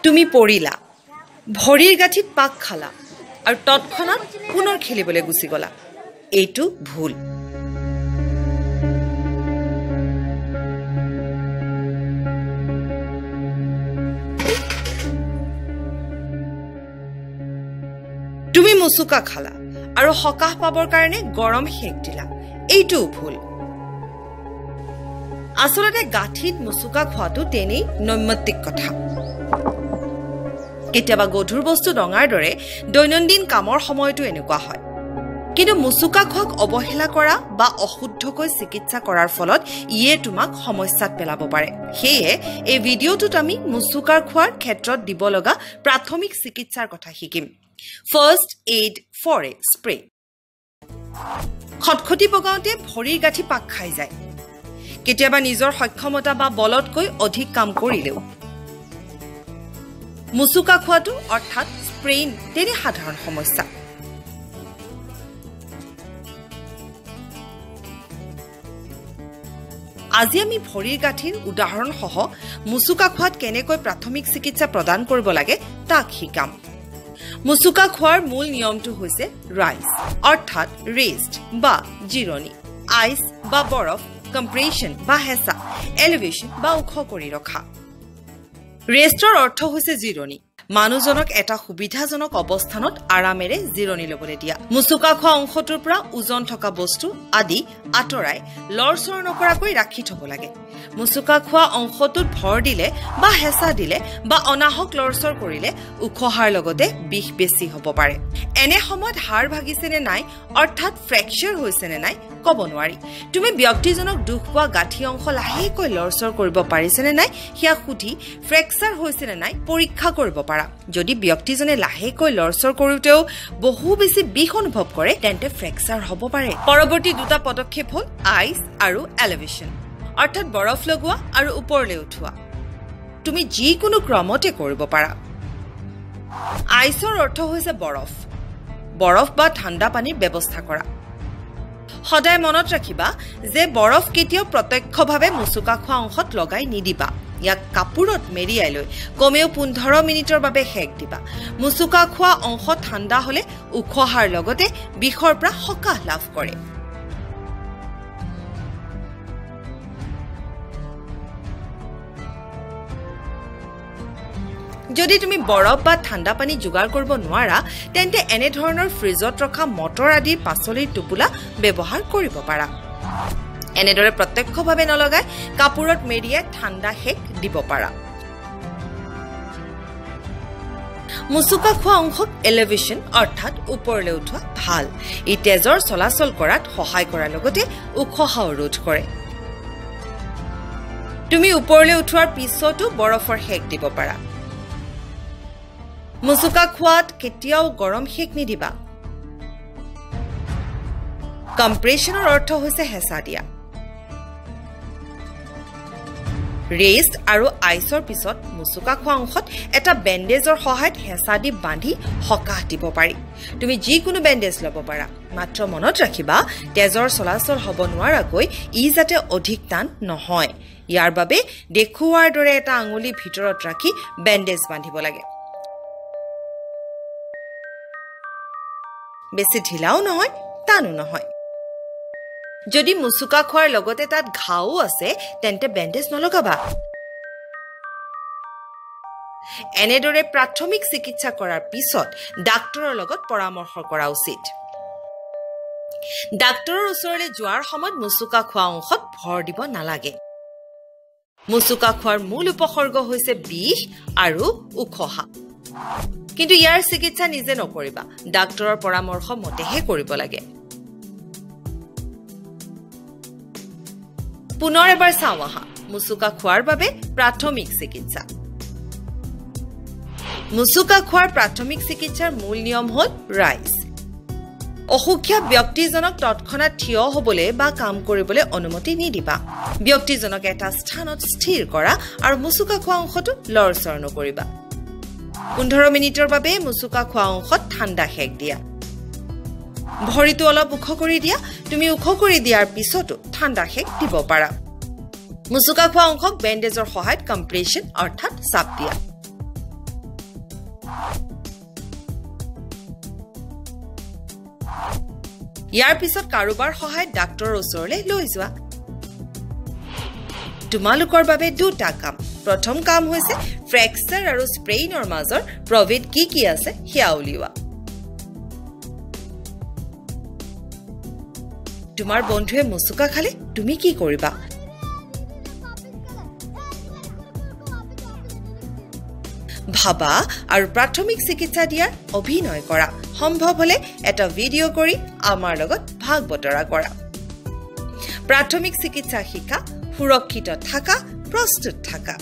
তুমি পৰিলা ভৰিৰ গাঠিত পাক খালা আৰু তৎক্ষণাত পুনৰ খেলিবলৈ গুচি গলা এইটো ভুল তুমি মুচুকা খালা আৰু হকাহ পাবৰ কাৰণে গৰম হেক দিলা এইটো ভুল আসলতে গাঠিত মুচুকা খোৱাটো তেনে নৈমিত্তিক কথা কেতিয়াবা গধুৰ বস্তু ডঙাৰ দৰে দৈনন্দিন কামৰ সময়টো এনেকুৱা হয় কিন্তু মুচুকা খোৱাক অৱহেলা কৰা বা অশুদ্ধকৈ চিকিৎসা কৰাৰ ফলত ইয়ে তোমাক সমস্যাত পেলাব পাৰে সেয়ে এই ভিডিঅ'টোত আমি মুচুকাৰ খোৱাৰ ক্ষেত্ৰত দিব লগা প্ৰাথমিক চিকিৎসাৰ কথা শিকিম first aid for a spray খটখটি পগাওঁতে ভৰিৰ গাঠি পাক খাই যায় কেতিয়াবা নিজৰ সক্ষমতা বা বলতকৈ অধিক কাম কৰিলেও মুচুকা খোৱাটো অৰ্থাৎ স্প্ৰেইন তেনে সাধাৰণ সমস্যা আজি আমি ভৰিৰ গাঠিৰ উদাহৰণ সহ মুচুকা খোৱাত কেনেকৈ প্ৰাথমিক চিকিৎসা প্ৰদান কৰিব লাগে তাক শিকাম মুচুকা খোৱাৰ মূল নিয়মটো হৈছে ৰাইজ অৰ্থাৎ ৰেষ্ট বা জিৰণি আইচ বা বৰফ কম্প্ৰেছন বা হেঁচা এলিভেশ্যন বা ওখ কৰি ৰখা ৰেষ্টৰ অৰ্থ হৈছে জিৰণি মানুহজনক এটা সুবিধাজনক অৱস্থানত আৰামেৰে জিৰণি ল'বলৈ দিয়া মুচুকা খোৱা অংশটোৰ পৰা ওজন থকা বস্তু আদি আঁতৰাই লৰচৰ নকৰাকৈ ৰাখি থব লাগে মুচুকা খোৱা অংশটোত ভৰ দিলে বা হেঁচা দিলে বা অনাহক লৰচৰ কৰিলে উখহাৰ লগতে বিষ বেছি হ'ব পাৰে এনে সময়ত হাড় ভাগিছে নে নাই অৰ্থাৎ ফ্ৰেকচাৰ হৈছে নে নাই ক'ব নোৱাৰি তুমি ব্যক্তিজনক দুখ পোৱা গাঠি অংশ লাহেকৈ লৰচৰ কৰিব পাৰিছে নে নাই হিয়া সুধি ফ্ৰেকচাৰ হৈছে নে নাই পৰীক্ষা কৰিব পাৰা যদি ব্যক্তিজনে লাহেকৈ লৰচৰ কৰোতেও বহু বেছি বিষ অনুভৱ কৰে তেন্তে ফ্ৰেকচাৰ হ'ব পাৰে পৰৱৰ্তী দুটা পদক্ষেপ হ'ল আইচ আৰু এলিভেশ্যন অৰ্থাৎ বৰফ লগোৱা আৰু ওপৰলৈ উঠোৱা তুমি যিকোনো ক্ৰমতে কৰিব পাৰা আইচৰ অৰ্থ হৈছে বৰফ বা ঠাণ্ডা পানীৰ ব্যৱস্থা কৰা সদায় মনত ৰাখিবা যে বৰফ কেতিয়াও প্ৰত্যক্ষভাৱে মুচুকা খোৱা অংশত লগাই নিদিবা ইয়াক কাপোৰত মেৰিয়াই লৈ কমেও 15 মিনিটৰ বাবে হেক দিবা মুচুকা খোৱা অংশ ঠাণ্ডা হলে উখহাৰ লগতে বিষৰ পৰা সকাহ লাভ কৰে যদি তুমি বৰফ বা ঠাণ্ডা পানী যোগাৰ কৰিব নোৱাৰা তেন্তে এনে ধৰণৰ ফ্ৰিজত ৰখা মটৰ আদিৰ পাচলিৰ টোপোলা ব্যৱহাৰ কৰিব পাৰা এনেদৰে প্ৰত্যক্ষভাৱে নলগাই কাপোৰত মেৰিয়াই ঠাণ্ডা হেক দিব পাৰা মুচুকা খোৱা অংশক এলিভেশ্যন অৰ্থাৎ ওপৰলৈ উঠোৱা ভাল ই তেজৰ চলাচল কৰাত সহায় কৰাৰ লগতে উখহাও ৰোধ কৰে তুমি ওপৰলৈ উঠোৱাৰ পিছতো বৰফৰ হেক দিব পাৰা মুচুকা খোৱাত কেতিয়াও গৰম হেক নিদিবা কম্প্ৰেছনৰ অৰ্থ হৈছে হেঁচা দিয়া ৰেষ্ট আৰু আইচৰ পিছত মুচুকা খোৱা অংশত এটা বেণ্ডেজৰ সহায়ত হেঁচা দি বান্ধি সকাহ দিব পাৰি তুমি যিকোনো বেণ্ডেজ ল'ব পাৰা মাত্ৰ মনত ৰাখিবা তেজৰ চলাচল হ'ব নোৱাৰাকৈ ই যাতে অধিক টান নহয় ইয়াৰ বাবে দেখুৱাৰ দৰে এটা আঙুলি ভিতৰত ৰাখি বেণ্ডেজ বান্ধিব লাগে বেছি ঢিলাও নহয় টানো নহয় যদি মুচুকা খোৱাৰ লগতে তাত ঘাও আছে তেন্তে বেণ্ডেজ নলগাবা এনেদৰে প্ৰাথমিক চিকিৎসা কৰাৰ পিছত ডাক্তৰৰ লগত পৰামৰ্শ কৰা উচিত ডাক্তৰৰ ওচৰলৈ যোৱাৰ সময়ত মুচুকা খোৱা অংশত ভৰ দিব নালাগে মুচুকা খোৱাৰ মূল উপসৰ্গ হৈছে বিষ আৰু উখহা কিন্তু ইয়াৰ চিকিৎসা নিজে নকৰিবা ডাক্তৰৰ পৰামৰ্শ মতেহে কৰিব লাগে পুনৰ এবাৰ চাওঁ আহা মুচুকা খোৱাৰ বাবে প্ৰাথমিক চিকিৎসা মুচুকা খোৱাৰ প্ৰাথমিক চিকিৎসাৰ মূল নিয়ম হ'ল ৰাইজ অসুখীয়া ব্যক্তিজনক তৎক্ষণাৎ থিয় হ'বলৈ বা কাম কৰিবলৈ অনুমতি নিদিবা ব্যক্তিজনক এটা স্থানত স্থিৰ কৰা আৰু মুচুকা খোৱা অংশটো লৰচৰ নকৰিবা 15 মিনিটৰ বাবে মুচুকা খোৱা অংশত ঠাণ্ডা সেক দিয়া ভৰিটো অলপ উখ কৰি দিয়া তুমি উখ কৰি দিয়াৰ পিছতো ঠাণ্ডা সেক দিব পাৰা মুচুকা খোৱা অংশক বেণ্ডেজৰ সহায়ত কম্প্ৰেছন অৰ্থাৎ চাপ দিয়া ইয়াৰ পিছত কাৰোবাৰ সহায়ত ডাক্তৰৰ ওচৰলৈ লৈ যোৱা তোমালোকৰ বাবে দুটা কাম প্ৰথম কাম হৈছে ফ্ৰেকচাৰ আৰু স্প্ৰেইনৰ মাজৰ প্ৰভেদ কি আছে হেয়া উলিওৱা তোমাৰ বন্ধুৱে মুচুকা খালে তুমি কি কৰিবা ভাবা আৰু প্ৰাথমিক চিকিৎসা দিয়াৰ অভিনয় কৰা সম্ভৱ হলে এটা ভিডিঅ' কৰি আমাৰ লগত ভাগ বতৰা কৰা প্ৰাথমিক চিকিৎসা শিকা সুৰক্ষিত থাকা প্ৰস্তুত থাকা